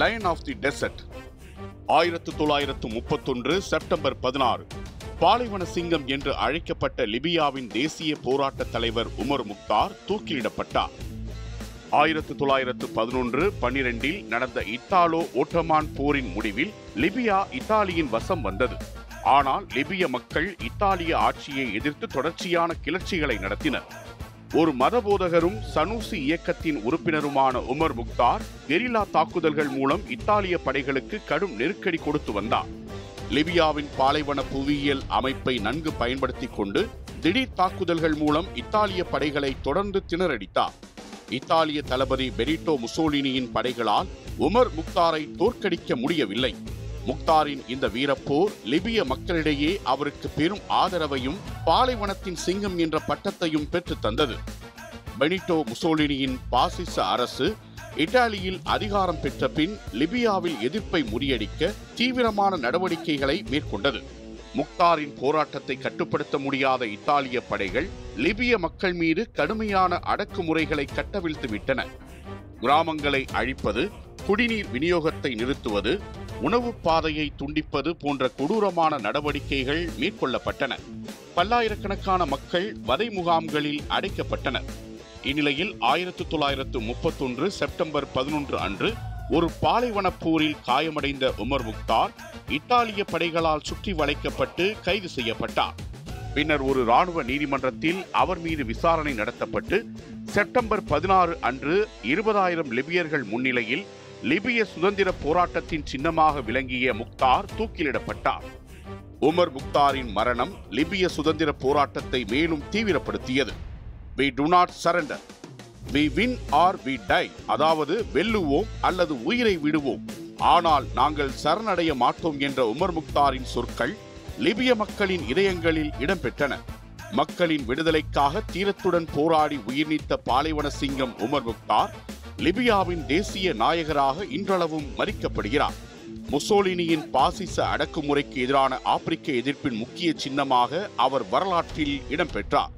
Line of the desert. 1931 September 16 பாலைவன சிங்கம் என்று அழைக்கப்பட்ட லிபியாவின் தேசிய போராட்ட தலைவர் உமர் முக்தார் தூக்கிலிடப்பட்டார். 1911-12 நடந்த இத்தாலோ ஓட்டமான் போரின் முடிவில் லிபியா இத்தாலியின் வசம் வந்தது. ஆனால் லிபிய மக்கள் இத்தாலிய ஆட்சியை எதிர்த்து தொடர்ச்சியான கிளர்ச்சிகளை நடத்தினர். ஒரு மதபோதகரும் சனூசி இயக்கத்தின் உறுப்பினருமான உமர் முக்தார் கெரில்லா தாக்குதல்கள் மூலம் இத்தாலிய படைகளுக்கு கடும் நெருக்கடி கொடுத்து வந்தார். லிபியாவின் பாலைவன புவியியல் அமைப்பை நன்கு பயன்படுத்திக் கொண்டு திடீர் தாக்குதல்கள் மூலம் இத்தாலிய படைகளை தொடர்ந்து திணறடித்தார். இத்தாலிய தளபதி பெனிட்டோ முசோலினியின் படைகளால் உமர் முக்தாரை தோற்கடிக்க முடியவில்லை. முக்தாரின் இந்த வீரப்போர் லிபிய மக்களிடையே அவருக்கு பெரும் ஆதரவையும் பாலைவனத்தின் சிங்கம் என்ற பட்டத்தையும் பெற்று தந்தது. பெனிட்டோ முசோலினியின் பாசிச அரசு இத்தாலியில் அதிகாரம் பெற்ற பின் லிபியாவில் எதிர்ப்பை முறியடிக்க தீவிரமான நடவடிக்கைகளை மேற்கொண்டது. முக்தாரின் போராட்டத்தை கட்டுப்படுத்த முடியாத இத்தாலிய படைகள் லிபிய மக்கள் மீது கடுமையான அடக்குமுறைகளை கட்டவிழ்த்து விட்டன. கிராமங்களை அழிப்பது, குடிநீர் விநியோகத்தை நிறுத்துவது, உணவு பாதையை துண்டிப்பது போன்ற கொடூரமான நடவடிக்கைகள் மேற்கொள்ளப்பட்டன. பல்லாயிரக்கணக்கான மக்கள் வதை முகாம்களில் அடைக்கப்பட்டனர். இந்நிலையில் 1931 செப்டம்பர் 11 அன்று ஒரு பாலைவன போரில் காயமடைந்த உமர் முக்தார் இத்தாலிய படைகளால் சுற்றி வளைக்கப்பட்டு கைது செய்யப்பட்டார். பின்னர் ஒரு இராணுவ நீதிமன்றத்தில் அவர் மீது விசாரணை நடத்தப்பட்டு செப்டம்பர் 16 அன்று 20,000 லிபியர்கள் முன்னிலையில் லிபிய சுதந்திர போராட்டத்தின் சின்னமாக விளங்கிய முக்தார் தூக்கிலிடப்பட்டார். உமர் முக்தாரின் மரணம் லிபிய சுதந்திர போராட்டத்தை மேலும் தீவிரப்படுத்தியது. We do not surrender. We win or we die. அதாவது வெல்லுவோம் அல்லது உயிரை விடுவோம், ஆனால் நாங்கள் சரணடைய மாட்டோம் என்ற உமர் முக்தாரின் சொற்கள் லிபிய மக்களின் இதயங்களில் இடம்பெற்றன. மக்களின் விடுதலைக்காக தீரத்துடன் போராடி உயிர் நீத்த பாலைவன சிங்கம் உமர் முக்தார் லிபியாவின் தேசிய நாயகராக இன்றளவும் மதிக்கப்படுகிறார். முசோலினியின் பாசிச அடக்குமுறைக்கு எதிரான ஆப்பிரிக்க எதிர்ப்பின் முக்கிய சின்னமாக அவர் வரலாற்றில் இடம்பெற்றார்.